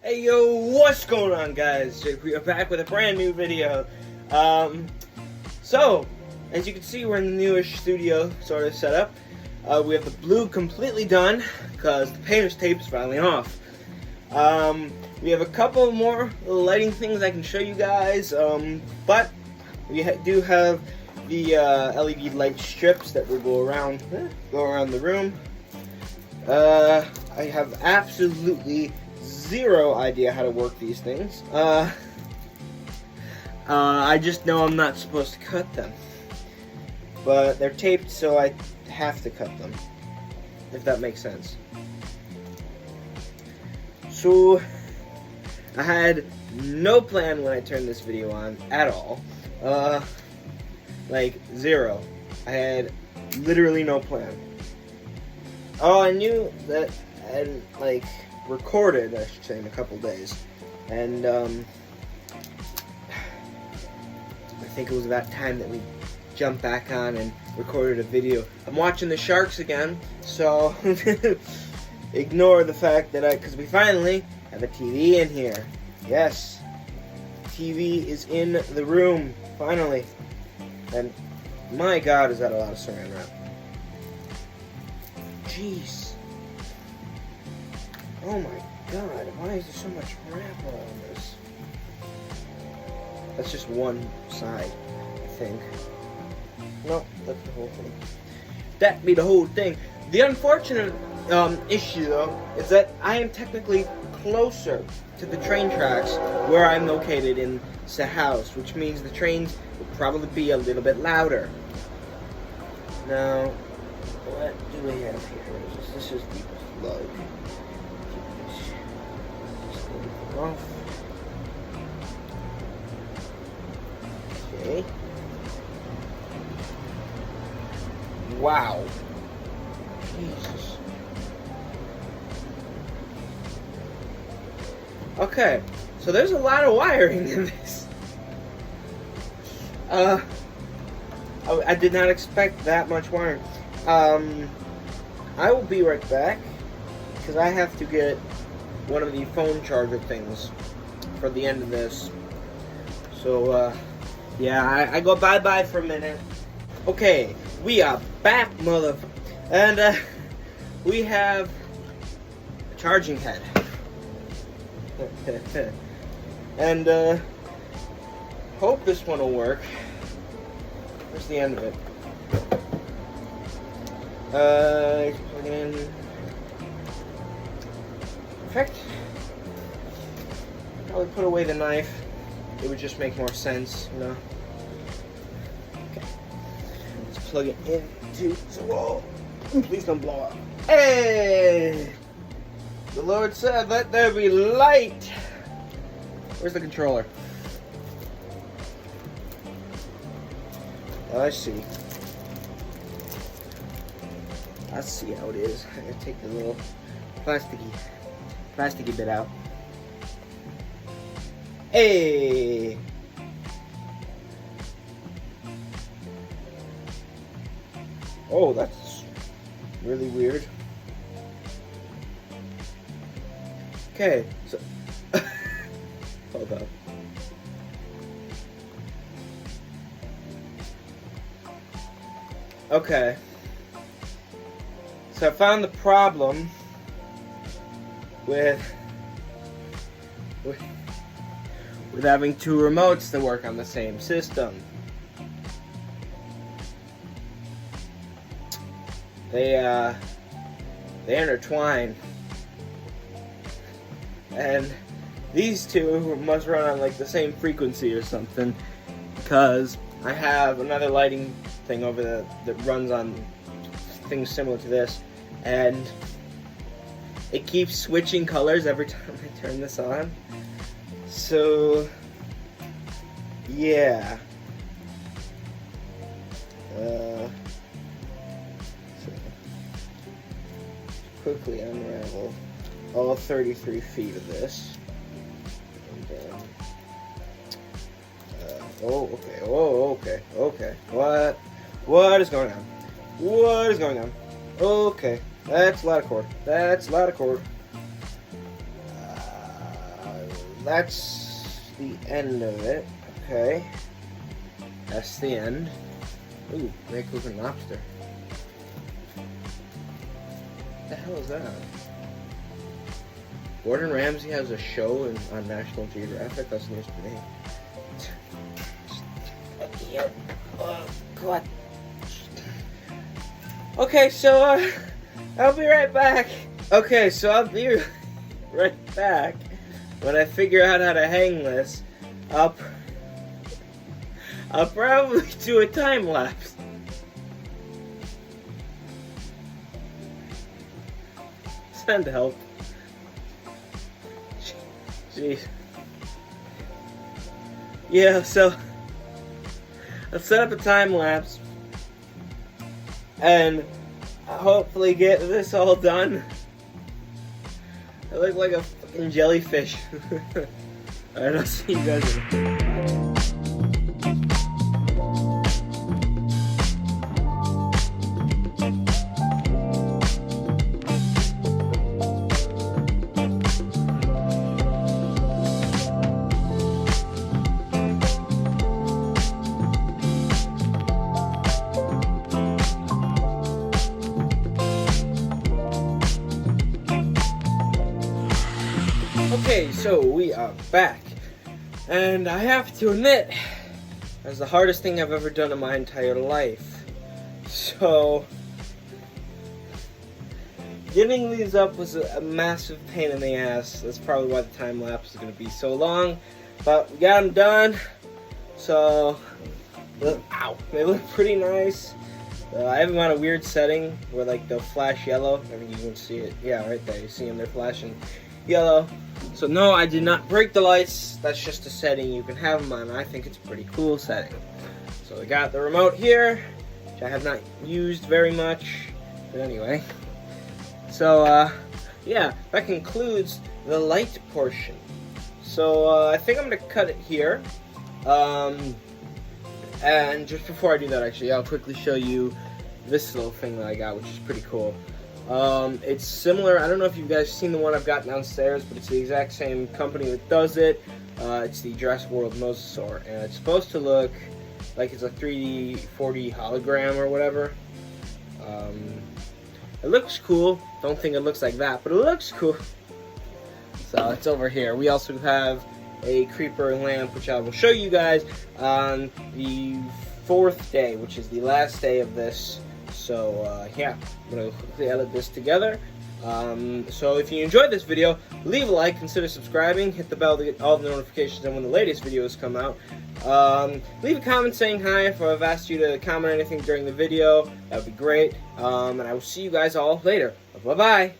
Hey yo, what's going on, guys? We are back with a brand new video. So, as you can see, we're in the newish studio sort of setup. We have the blue completely done because the painter's tape is finally off. We have a couple more little lighting things I can show you guys, but we do have the LED light strips that will go around the room. I have absolutely zero idea how to work these things. I just know I'm not supposed to cut them, but they're taped, so I have to cut them, if that makes sense. So I had no plan when I turned this video on at all. Like zero. I had literally no plan. Oh, I knew that I recorded, I should say, in a couple days, and I think it was about time that we jumped back on and recorded a video. I'm watching the Sharks again, so ignore the fact that because we finally have a TV in here. Yes, TV is in the room finally, and my God, is that a lot of saran wrap? Jeez. Oh my God, why is there so much wrap on this? That's just one side, I think. No, that's the whole thing. That be the whole thing. The unfortunate issue, though, is that I am technically closer to the train tracks where I'm located in the house, which means the trains will probably be a little bit louder. Now, what do we have here? This is the plug. Off. Okay. Wow. Jesus. Okay, so there's a lot of wiring in this. I did not expect that much wiring. I will be right back because I have to get one of the phone charger things for the end of this. So, yeah, I go bye-bye for a minute. Okay, we are back, and, we have a charging head. And, hope this one will work. Where's the end of it? Plug in. Perfect. Probably put away the knife. It would just make more sense, you know. Okay. Let's plug it into the wall. Please don't blow up. Hey! The Lord said, "Let there be light." Where's the controller? Oh, I see. I see how it is. I gotta take the little plasticky bit out. Hey! Oh, that's really weird. Okay, so hold up. Okay. So I found the problem with having two remotes that work on the same system. They intertwine, and these two must run on like the same frequency or something, because I have another lighting thing over there that runs on things similar to this, and it keeps switching colors every time I turn this on. So, yeah. So quickly unravel all 33 feet of this. And, oh, okay. Oh, okay. Okay. What is going on? What is going on? Okay. That's a lot of cord. That's a lot of cord. that's the end of it. Okay. That's the end. Ooh, great cooking lobster. What the hell is that? Gordon Ramsay has a show on National Geographic. That's news to me. Yep. Oh, God. Okay, so I'll be right back. Okay, so I'll be right back when I figure out how to hang this. I'll probably do a time lapse. Send help. Jeez. Yeah, so let's set up a time lapse and hopefully get this all done. I look like a fucking jellyfish. Alright, I'll see you guys in Okay, so we are back, and I have to admit, that's the hardest thing I've ever done in my entire life. So, getting these up was a massive pain in the ass. That's probably why the time lapse is going to be so long, but we got them done. So, ow, they look pretty nice. I have them on a weird setting where like they'll flash yellow. I think you can see it. Yeah, right there. You see them? They're flashing yellow. So no, I did not break the lights. That's just a setting you can have them on. I think it's a pretty cool setting. So we got the remote here, which I have not used very much, but anyway. So yeah, that concludes the light portion. So I think I'm gonna cut it here. And just before I do that, actually, I'll quickly show you this little thing that I got, which is pretty cool. It's similar. I don't know if you guys seen the one I've got downstairs, but it's the exact same company that does it. It's the Jurassic World Mosasaur, and it's supposed to look like it's a 3D 4D hologram or whatever. It looks cool. Don't think it looks like that, but it looks cool. So it's over here. We also have a creeper lamp, which I will show you guys on the 4th day, which is the last day of this. So yeah, I'm going to quickly edit this together. So if you enjoyed this video, leave a like, consider subscribing, hit the bell to get all the notifications and when the latest videos come out. Leave a comment saying hi if I've asked you to comment anything during the video. That would be great. And I will see you guys all later. Bye-bye.